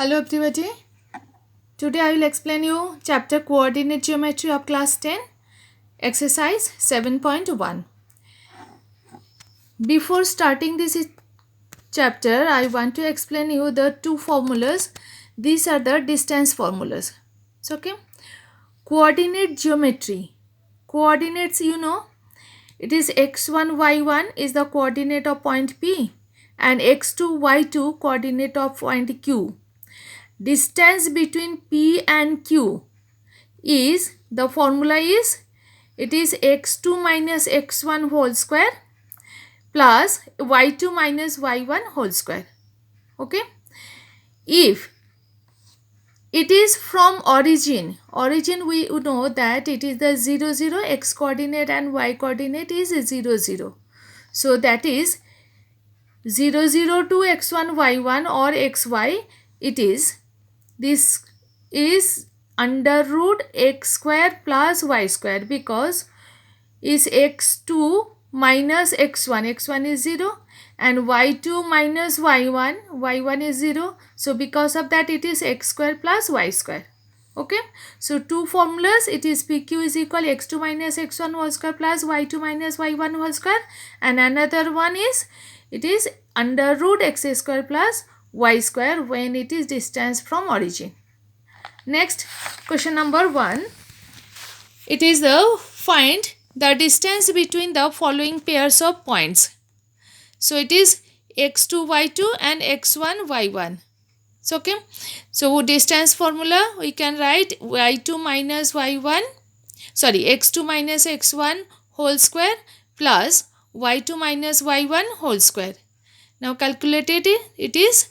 Hello everybody. Today I will explain you chapter coordinate geometry of class 10 exercise 7.1. Before starting this chapter I want to explain you the two formulas. These are the distance formulas. So okay. Coordinate geometry. Coordinates it is x1 y1 is the coordinate of point P and x2 y2 coordinate of point Q. Distance between P and Q is, the formula is, it is x2 minus x1 whole square plus y2 minus y1 whole square. Okay. If it is from origin we know that it is the 0 0, x coordinate and y coordinate is 0 0. So that is 0 0 to x1 y1 or xy, it is, this is under root x square plus y square, because is x2 minus x1 is 0 and y2 minus y1 is 0. So because of that it is x square plus y square. Okay. So two formulas, it is pq is equal x2 minus x1 whole square plus y2 minus y1 whole square, and another one is, it is under root x square plus y square when it is distance from origin. Next, question number 1. It is the find the distance between the following pairs of points. So it is x2 y2 and x1 y1. So okay. So distance formula we can write y2 minus y1, sorry, x2 minus x1 whole square plus y2 minus y1 whole square. Now calculated it is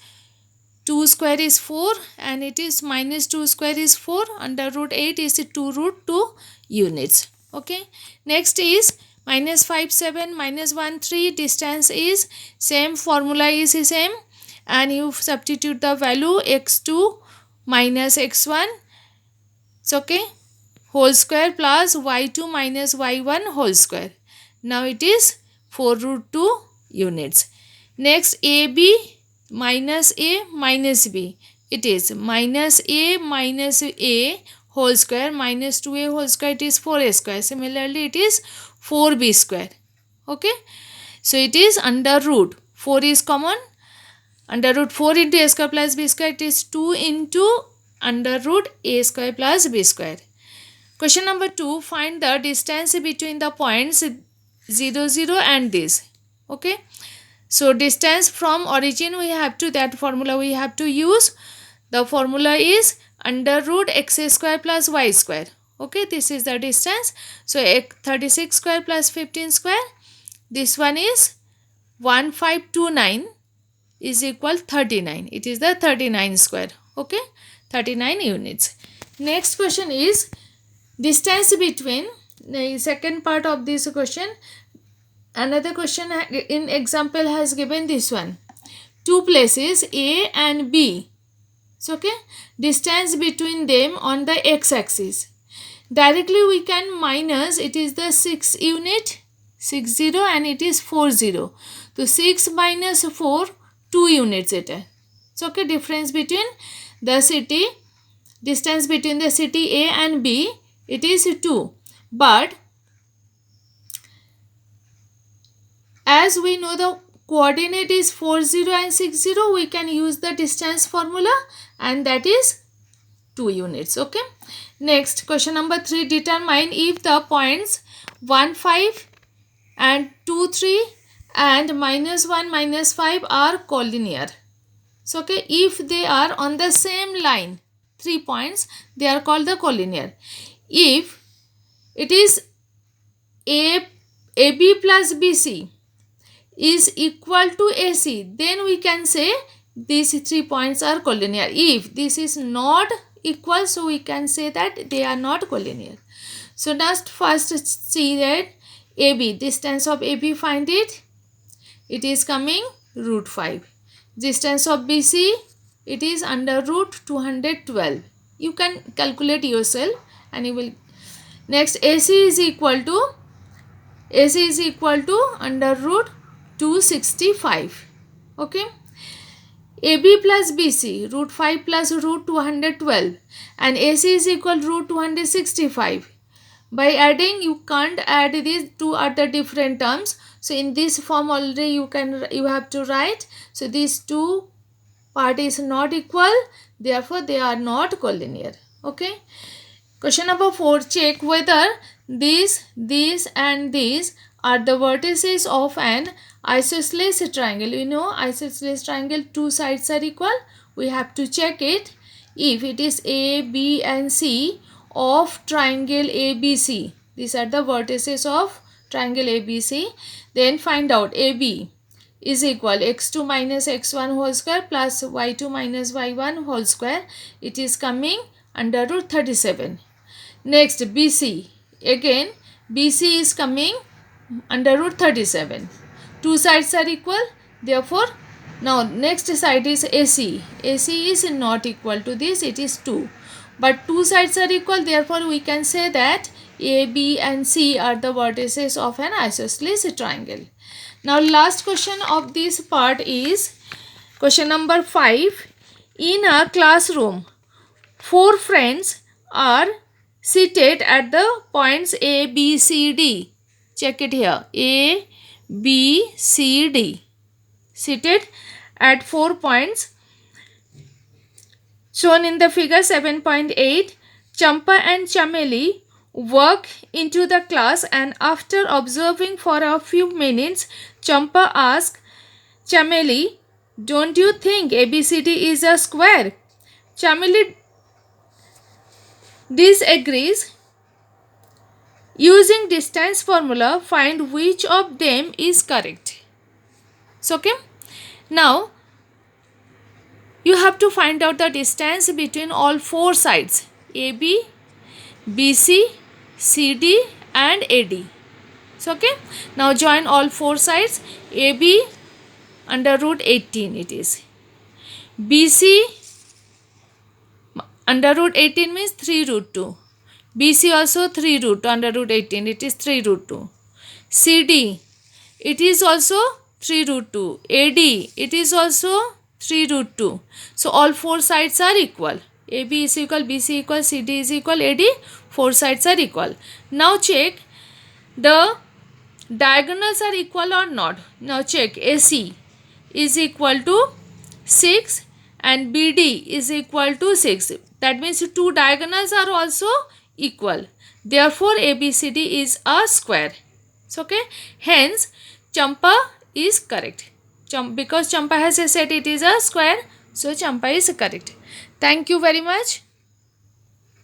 2 square is 4 and it is minus 2 square is 4, under root 8 is 2 root 2 units. Okay. Next is minus 5 7 minus 1 3, distance is same, formula is same, and you substitute the value x2 minus x1, it's okay, whole square plus y2 minus y1 whole square. Now it is 4 root 2 units. Next, AB minus A minus B, it is minus A whole square minus 2A whole square, it is 4A square. Similarly it is 4B square. Okay. So it is under root 4 is common, under root 4 into A square plus B square, it is 2 into under root A square plus B square. Question number 2, find the distance between the points 0 0 and this. Okay. So distance from origin we have to, that formula we have to use. The formula is under root x square plus y square. Okay, this is the distance. So 36 square plus 15 square, this one is 1529 is equal 39. It is the 39 square. Okay, 39 units. Next question is distance between, the second part of this question. Another question in example has given this one. Two places A and B. So okay, distance between them on the x-axis. Directly we can minus, it is the 6 unit, 60, and it is 40. So 6 minus 4, 2 units it is. So okay, difference between the city, distance between the city A and B, it is 2. But as we know the coordinate is 40 and 60, we can use the distance formula, and that is 2 units. Okay. Next, question number 3, determine if the points 1 5 and 2 3 and minus 1 minus 5 are collinear. So okay, if they are on the same line, 3 points, they are called the collinear. If it is AB plus BC is equal to AC, then we can say these 3 points are collinear. If this is not equal, so we can say that they are not collinear. So just first see that AB, distance of AB, find it. It is coming root 5. Distance of BC, it is under root 212. You can calculate yourself and you will. Next, AC is equal to under root 265. Okay. AB plus BC, root 5 plus root 212, and AC is equal root 265. By adding, you can't add these two other different terms. So in this form already you have to write. So these two part is not equal, therefore they are not collinear. Okay. Question number 4. Check whether these and these are the vertices of an isosceles triangle. You know isosceles triangle, two sides are equal. We have to check it. If it is A, B and C of triangle ABC, these are the vertices of triangle ABC, then find out AB is equal x2 minus x1 whole square plus y2 minus y1 whole square. It is coming under root 37. Next BC, again BC is coming under root 37. Two sides are equal, therefore now next side is AC. AC is not equal to this, it is 2. But two sides are equal, therefore we can say that A, B and C are the vertices of an isosceles triangle. Now last question of this part is question number 5. In a classroom, 4 friends are seated at the points A, B, C, D. Check it here. A, B, C, D. Seated at 4 points shown in the figure 7.8. Champa and Chameli walk into the class, and after observing for a few minutes, Champa asks Chameli, "Don't you think ABCD is a square?" Chameli disagrees. Using distance formula, find which of them is correct. So, okay. Now, you have to find out the distance between all 4 sides. AB, BC, CD and AD. So, okay. Now, join all 4 sides. AB under root 18 it is. BC under root 18 means 3 root 2. BC also 3 root under root 18, it is 3 root 2. CD, it is also 3 root 2. AD, it is also 3 root 2. So all 4 sides are equal. AB is equal, BC equal, CD is equal, AD, 4 sides are equal. Now check the diagonals are equal or not. Now check AC is equal to 6 and BD is equal to 6. That means two diagonals are also equal. Therefore, ABCD is a square. So, okay. Hence, Champa is correct. Because Champa has said it is a square, so Champa is correct. Thank you very much.